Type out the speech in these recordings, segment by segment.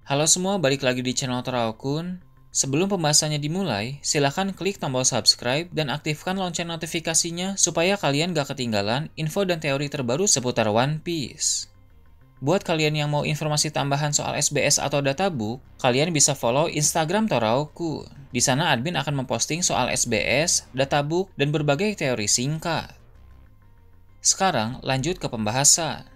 Halo semua, balik lagi di channel Toraokun. Sebelum pembahasannya dimulai, silahkan klik tombol subscribe dan aktifkan lonceng notifikasinya supaya kalian gak ketinggalan info dan teori terbaru seputar One Piece. Buat kalian yang mau informasi tambahan soal SBS atau databook, kalian bisa follow Instagram Toraokun. Di sana admin akan memposting soal SBS, databook, dan berbagai teori singkat. Sekarang lanjut ke pembahasan.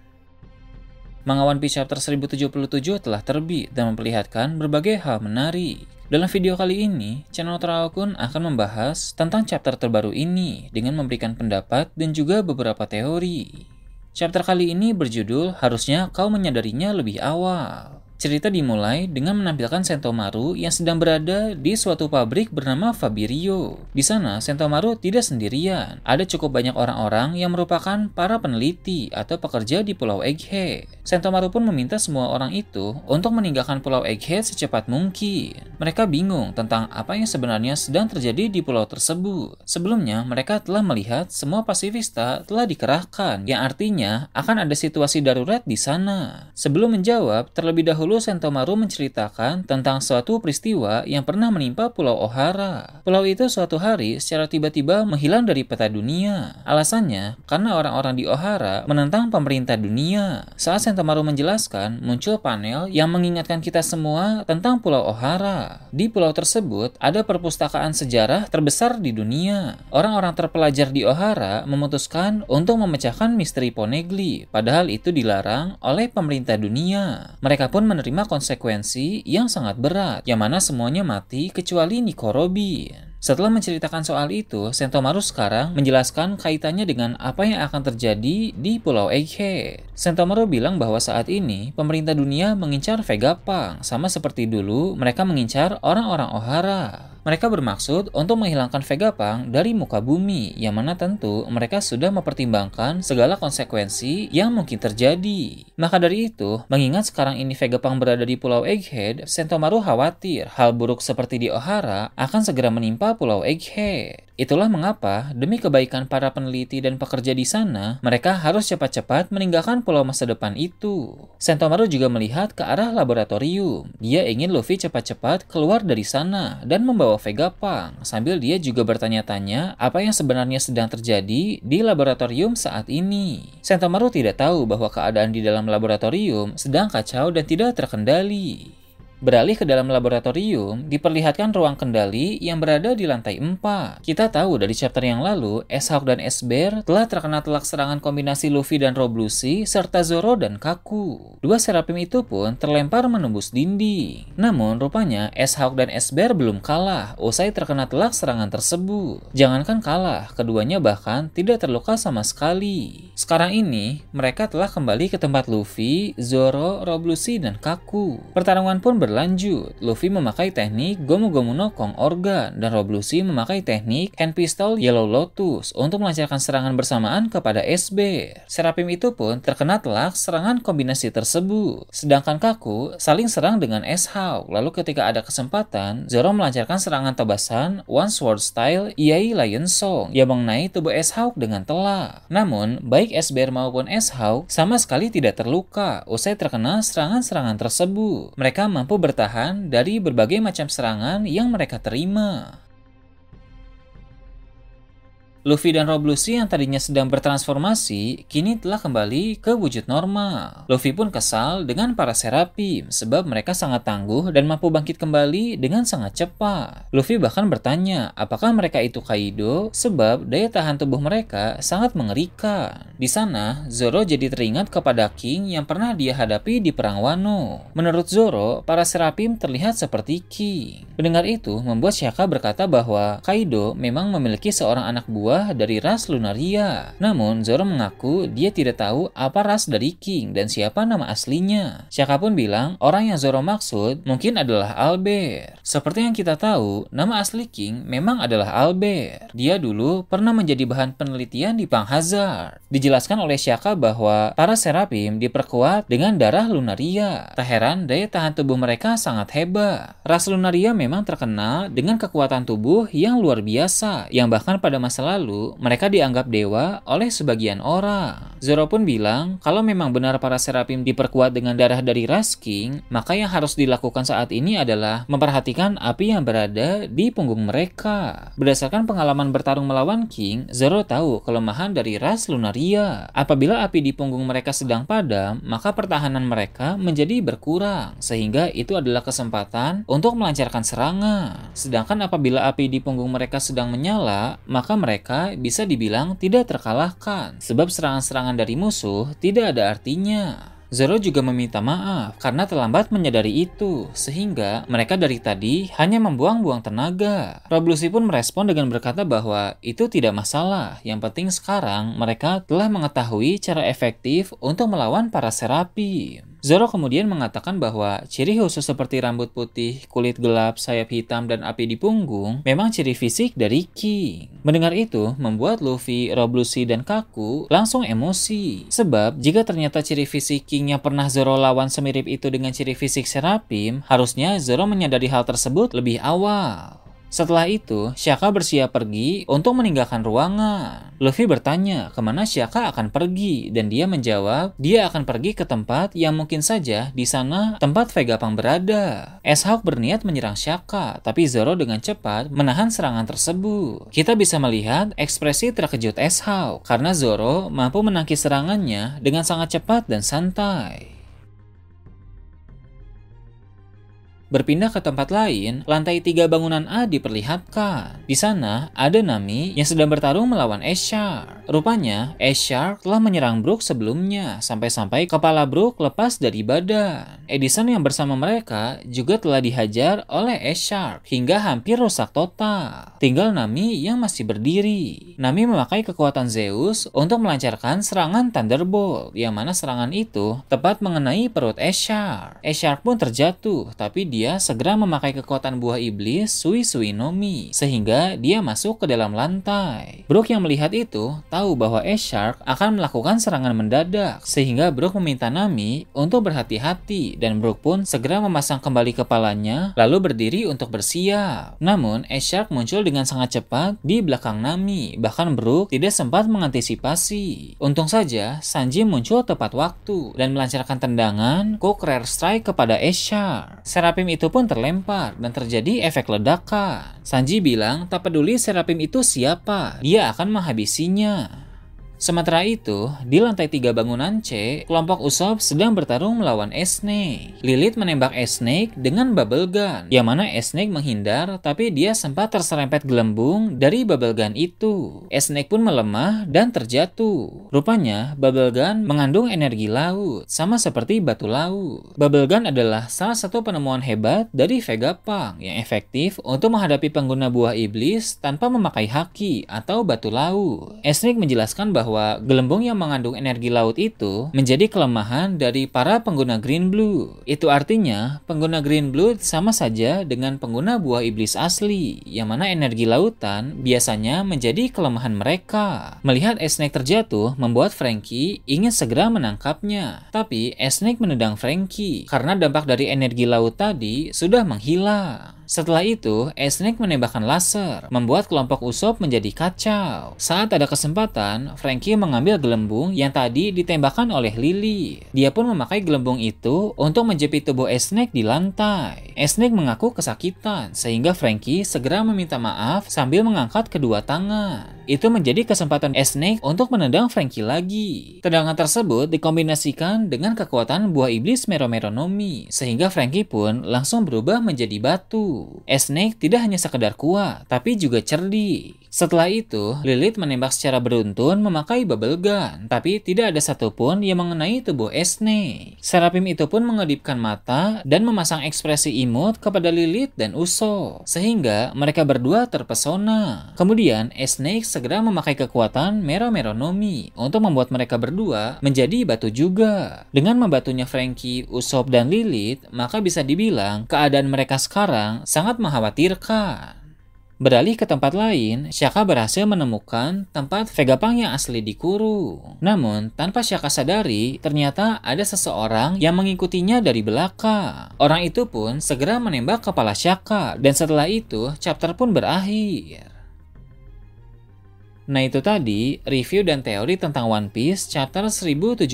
Manga One Piece Chapter 1077 telah terbit dan memperlihatkan berbagai hal menarik. Dalam video kali ini, channel Toraokun akan membahas tentang chapter terbaru ini dengan memberikan pendapat dan juga beberapa teori. Chapter kali ini berjudul Harusnya Kau Menyadarinya Lebih Awal. Cerita dimulai dengan menampilkan Sentomaru yang sedang berada di suatu pabrik bernama Fabirio. Di sana, Sentomaru tidak sendirian. Ada cukup banyak orang-orang yang merupakan para peneliti atau pekerja di Pulau Egghead. Sentomaru pun meminta semua orang itu untuk meninggalkan Pulau Egghead secepat mungkin. Mereka bingung tentang apa yang sebenarnya sedang terjadi di pulau tersebut. Sebelumnya, mereka telah melihat semua pasifista telah dikerahkan, yang artinya akan ada situasi darurat di sana. Sebelum menjawab, terlebih dahulu Sentomaru menceritakan tentang suatu peristiwa yang pernah menimpa Pulau Ohara. Pulau itu suatu hari secara tiba-tiba menghilang dari peta dunia. Alasannya, karena orang-orang di Ohara menentang pemerintah dunia. Saat Sentomaru menjelaskan, muncul panel yang mengingatkan kita semua tentang Pulau Ohara. Di pulau tersebut, ada perpustakaan sejarah terbesar di dunia. Orang-orang terpelajar di Ohara memutuskan untuk memecahkan misteri Poneglyph, padahal itu dilarang oleh pemerintah dunia. Mereka pun menerima konsekuensi yang sangat berat, yang mana semuanya mati kecuali Nico Robin. Setelah menceritakan soal itu, Sentomaru sekarang menjelaskan kaitannya dengan apa yang akan terjadi di Pulau Egghead. Sentomaru bilang bahwa saat ini pemerintah dunia mengincar Vegapunk, sama seperti dulu mereka mengincar orang-orang Ohara. Mereka bermaksud untuk menghilangkan Vegapunk dari muka bumi, yang mana tentu mereka sudah mempertimbangkan segala konsekuensi yang mungkin terjadi. Maka dari itu, mengingat sekarang ini Vegapunk berada di Pulau Egghead, Sentomaru khawatir hal buruk seperti di Ohara akan segera menimpa Pulau Egghead. Itulah mengapa, demi kebaikan para peneliti dan pekerja di sana, mereka harus cepat-cepat meninggalkan pulau masa depan itu. Sentomaru juga melihat ke arah laboratorium. Dia ingin Luffy cepat-cepat keluar dari sana dan membawa Vegapunk, sambil dia juga bertanya-tanya apa yang sebenarnya sedang terjadi di laboratorium saat ini. Sentomaru tidak tahu bahwa keadaan di dalam laboratorium sedang kacau dan tidak terkendali. Beralih ke dalam laboratorium, diperlihatkan ruang kendali yang berada di lantai 4. Kita tahu dari chapter yang lalu, S-Hawk dan S-Bear telah terkena telak serangan kombinasi Luffy dan Rob Lucci, serta Zoro dan Kaku. Dua Serapim itu pun terlempar menembus dinding. Namun, rupanya S-Hawk dan S-Bear belum kalah usai terkena telak serangan tersebut. Jangankan kalah, keduanya bahkan tidak terluka sama sekali. Sekarang ini, mereka telah kembali ke tempat Luffy, Zoro, Rob Lucci, dan Kaku. Pertarungan pun berlanjut. Luffy memakai teknik Gomu Gomu no Kong Organ dan Rob Lucci memakai teknik Hand Pistol Yellow Lotus untuk melancarkan serangan bersamaan kepada S-Bear. Serapim itu pun terkena telak serangan kombinasi tersebut. Sedangkan Kaku saling serang dengan S-Hawk. Lalu ketika ada kesempatan, Zoro melancarkan serangan tebasan One Sword Style Iai Lion Song yang mengenai tubuh S-Hawk dengan telak. Namun, baik S-Bear maupun S-Hawk sama sekali tidak terluka usai terkena serangan-serangan tersebut. Mereka mampu bertahan dari berbagai macam serangan yang mereka terima. Luffy dan Rob Lucci yang tadinya sedang bertransformasi, kini telah kembali ke wujud normal. Luffy pun kesal dengan para Serapim, sebab mereka sangat tangguh dan mampu bangkit kembali dengan sangat cepat. Luffy bahkan bertanya, apakah mereka itu Kaido, sebab daya tahan tubuh mereka sangat mengerikan. Di sana, Zoro jadi teringat kepada King yang pernah dia hadapi di Perang Wano. Menurut Zoro, para Serapim terlihat seperti King. Pendengar itu membuat Shaka berkata bahwa Kaido memang memiliki seorang anak buah dari ras Lunaria. Namun, Zoro mengaku dia tidak tahu apa ras dari King dan siapa nama aslinya. Shaka pun bilang orang yang Zoro maksud mungkin adalah Albert. Seperti yang kita tahu, nama asli King memang adalah Albert. Dia dulu pernah menjadi bahan penelitian di Pang Hazard. Dijelaskan oleh Shaka bahwa para Serapim diperkuat dengan darah Lunaria. Tak heran daya tahan tubuh mereka sangat hebat. Ras Lunaria memang terkenal dengan kekuatan tubuh yang luar biasa, yang bahkan pada masa lalu lalu, mereka dianggap dewa oleh sebagian orang. Zoro pun bilang, kalau memang benar para Seraphim diperkuat dengan darah dari Ras King, maka yang harus dilakukan saat ini adalah memperhatikan api yang berada di punggung mereka. Berdasarkan pengalaman bertarung melawan King, Zoro tahu kelemahan dari ras Lunaria. Apabila api di punggung mereka sedang padam, maka pertahanan mereka menjadi berkurang, sehingga itu adalah kesempatan untuk melancarkan serangan. Sedangkan apabila api di punggung mereka sedang menyala, maka mereka bisa dibilang tidak terkalahkan, sebab serangan-serangan dari musuh tidak ada artinya. Zoro juga meminta maaf karena terlambat menyadari itu, sehingga mereka dari tadi hanya membuang-buang tenaga. Rob Lucci pun merespon dengan berkata bahwa itu tidak masalah, yang penting sekarang mereka telah mengetahui cara efektif untuk melawan para Seraphim. Zoro kemudian mengatakan bahwa ciri khusus seperti rambut putih, kulit gelap, sayap hitam, dan api di punggung memang ciri fisik dari King. Mendengar itu membuat Luffy, Rob Lucci, dan Kaku langsung emosi. Sebab jika ternyata ciri fisik King yang pernah Zoro lawan semirip itu dengan ciri fisik Seraphim, harusnya Zoro menyadari hal tersebut lebih awal. Setelah itu, Shaka bersiap pergi untuk meninggalkan ruangan. Luffy bertanya kemana Shaka akan pergi, dan dia menjawab dia akan pergi ke tempat yang mungkin saja di sana tempat Vegapunk berada. S-Hawk berniat menyerang Shaka, tapi Zoro dengan cepat menahan serangan tersebut. Kita bisa melihat ekspresi terkejut S-Hawk karena Zoro mampu menangkis serangannya dengan sangat cepat dan santai. Berpindah ke tempat lain, lantai 3 bangunan A diperlihatkan. Di sana, ada Nami yang sedang bertarung melawan Ace-Shark. Rupanya, Ace-Shark telah menyerang Brook sebelumnya, sampai-sampai kepala Brook lepas dari badan. Edison yang bersama mereka juga telah dihajar oleh Ace-Shark hingga hampir rusak total. Tinggal Nami yang masih berdiri. Nami memakai kekuatan Zeus untuk melancarkan serangan Thunderbolt, yang mana serangan itu tepat mengenai perut Ace-Shark. Ace-Shark pun terjatuh, tapi dia segera memakai kekuatan buah iblis Sui Sui no Mi, sehingga dia masuk ke dalam lantai. Brook yang melihat itu tahu bahwa Ace-Shark akan melakukan serangan mendadak, sehingga Brook meminta Nami untuk berhati-hati, dan Brook pun segera memasang kembali kepalanya lalu berdiri untuk bersiap. Namun Ace-Shark muncul dengan sangat cepat di belakang Nami, bahkan Brook tidak sempat mengantisipasi. Untung saja Sanji muncul tepat waktu dan melancarkan tendangan Cook Rare Strike kepada Ace-Shark. Seraphim itu pun terlempar dan terjadi efek ledakan. Sanji bilang tak peduli Seraphim itu siapa, dia akan menghabisinya. Sementara itu, di lantai 3 bangunan C, kelompok Usopp sedang bertarung melawan S-Snake. Lilith menembak S-Snake dengan bubble gun, yang mana S-Snake menghindar, tapi dia sempat terserempet gelembung dari bubble gun itu. S-Snake pun melemah dan terjatuh. Rupanya, bubble gun mengandung energi laut, sama seperti batu laut. Bubble gun adalah salah satu penemuan hebat dari Vegapunk yang efektif untuk menghadapi pengguna buah iblis tanpa memakai haki atau batu laut. S-Snake menjelaskan bahwa gelembung yang mengandung energi laut itu menjadi kelemahan dari para pengguna Green Blue. Itu artinya pengguna Green Blue sama saja dengan pengguna buah iblis asli, yang mana energi lautan biasanya menjadi kelemahan mereka. Melihat S-Snake terjatuh membuat Franky ingin segera menangkapnya, tapi S-Snake menendang Franky karena dampak dari energi laut tadi sudah menghilang. Setelah itu, S-Snake menembakkan laser, membuat kelompok Usopp menjadi kacau. Saat ada kesempatan, Franky mengambil gelembung yang tadi ditembakkan oleh Lily. Dia pun memakai gelembung itu untuk menjepit tubuh S-Snake di lantai. S-Snake mengaku kesakitan, sehingga Franky segera meminta maaf sambil mengangkat kedua tangan. Itu menjadi kesempatan S-Snake untuk menendang Franky lagi. Tendangan tersebut dikombinasikan dengan kekuatan buah iblis Mero Mero no Mi, sehingga Franky pun langsung berubah menjadi batu. S-Snake tidak hanya sekedar kuat, tapi juga cerdik. Setelah itu, Lilith menembak secara beruntun memakai bubble gun, tapi tidak ada satupun yang mengenai tubuh S-Snake. Seraphim itu pun mengedipkan mata dan memasang ekspresi imut kepada Lilith dan Usopp, sehingga mereka berdua terpesona. Kemudian, S-Snake segera memakai kekuatan Mero Mero no Mi untuk membuat mereka berdua menjadi batu juga. Dengan membatunya Franky, Usopp, dan Lilith, maka bisa dibilang keadaan mereka sekarang sangat mengkhawatirkan. Beralih ke tempat lain, Shaka berhasil menemukan tempat Vegapunk yang asli dikurung. Namun, tanpa Shaka sadari, ternyata ada seseorang yang mengikutinya dari belakang. Orang itu pun segera menembak kepala Shaka, dan setelah itu, chapter pun berakhir. Nah itu tadi review dan teori tentang One Piece chapter 1077.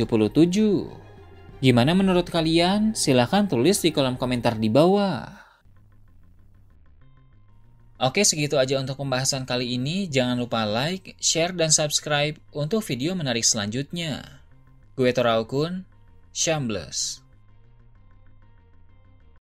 Gimana menurut kalian? Silahkan tulis di kolom komentar di bawah. Oke, segitu aja untuk pembahasan kali ini. Jangan lupa like, share, dan subscribe untuk video menarik selanjutnya. Gue Toraukun, Shambles.